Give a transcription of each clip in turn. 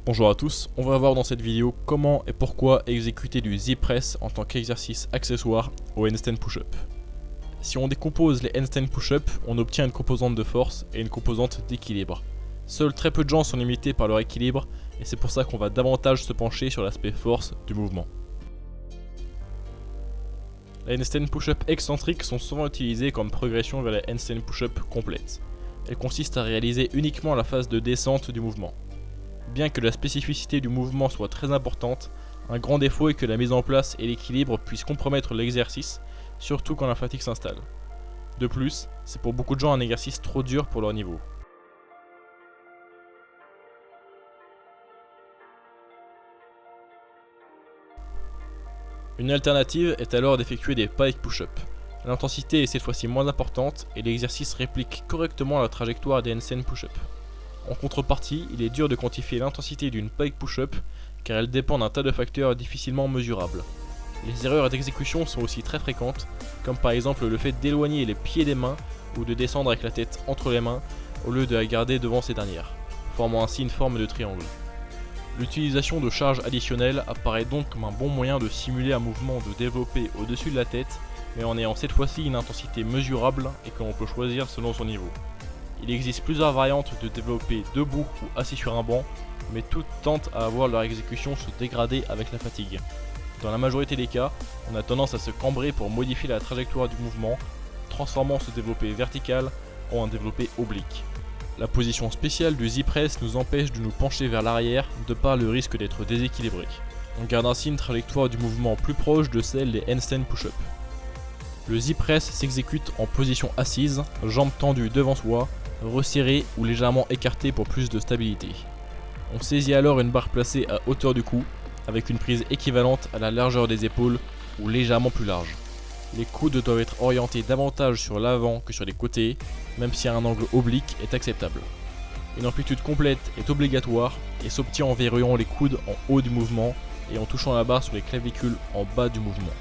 Bonjour à tous, on va voir dans cette vidéo comment et pourquoi exécuter du Z-Press en tant qu'exercice accessoire au handstand push-up. Si on décompose les handstand push-up, on obtient une composante de force et une composante d'équilibre. Seuls très peu de gens sont limités par leur équilibre et c'est pour ça qu'on va davantage se pencher sur l'aspect force du mouvement. Les handstand push-up excentriques sont souvent utilisés comme progression vers les handstand push-up complètes. Elles consistent à réaliser uniquement la phase de descente du mouvement. Bien que la spécificité du mouvement soit très importante, un grand défaut est que la mise en place et l'équilibre puissent compromettre l'exercice, surtout quand la fatigue s'installe. De plus, c'est pour beaucoup de gens un exercice trop dur pour leur niveau. Une alternative est alors d'effectuer des pike push-up. L'intensité est cette fois-ci moins importante et l'exercice réplique correctement la trajectoire des handstand push-up. En contrepartie, il est dur de quantifier l'intensité d'une pike push-up car elle dépend d'un tas de facteurs difficilement mesurables. Les erreurs d'exécution sont aussi très fréquentes, comme par exemple le fait d'éloigner les pieds des mains ou de descendre avec la tête entre les mains au lieu de la garder devant ces dernières, formant ainsi une forme de triangle. L'utilisation de charges additionnelles apparaît donc comme un bon moyen de simuler un mouvement de développé au-dessus de la tête, mais en ayant cette fois-ci une intensité mesurable et que l'on peut choisir selon son niveau. Il existe plusieurs variantes de développer debout ou assis sur un banc, mais toutes tentent à avoir leur exécution se dégrader avec la fatigue. Dans la majorité des cas, on a tendance à se cambrer pour modifier la trajectoire du mouvement, transformant ce développé vertical en un développé oblique. La position spéciale du Z-Press nous empêche de nous pencher vers l'arrière de par le risque d'être déséquilibré. On garde ainsi une trajectoire du mouvement plus proche de celle des handstand push-up. Le Z-Press s'exécute en position assise, jambes tendues devant soi, resserrées ou légèrement écartées pour plus de stabilité. On saisit alors une barre placée à hauteur du cou, avec une prise équivalente à la largeur des épaules ou légèrement plus large. Les coudes doivent être orientés davantage sur l'avant que sur les côtés, même si un angle oblique est acceptable. Une amplitude complète est obligatoire et s'obtient en verrouillant les coudes en haut du mouvement et en touchant la barre sur les clavicules en bas du mouvement.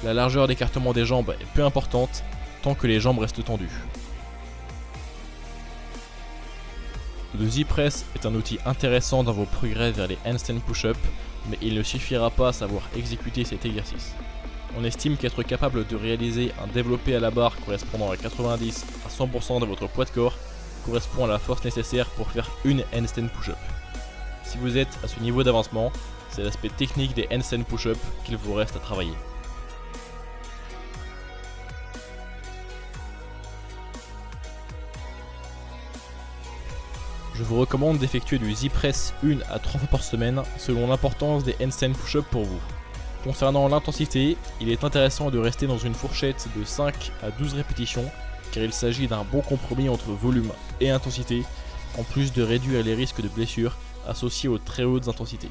La largeur d'écartement des jambes est peu importante tant que les jambes restent tendues. Le Z-Press est un outil intéressant dans vos progrès vers les handstand push-up, mais il ne suffira pas à savoir exécuter cet exercice. On estime qu'être capable de réaliser un développé à la barre correspondant à 90 à 100% de votre poids de corps correspond à la force nécessaire pour faire une handstand push-up. Si vous êtes à ce niveau d'avancement, c'est l'aspect technique des handstand push-up qu'il vous reste à travailler. Je vous recommande d'effectuer du Z-Press 1 à 3 fois par semaine selon l'importance des handstand push-up pour vous. Concernant l'intensité, il est intéressant de rester dans une fourchette de 5 à 12 répétitions car il s'agit d'un bon compromis entre volume et intensité en plus de réduire les risques de blessures associés aux très hautes intensités.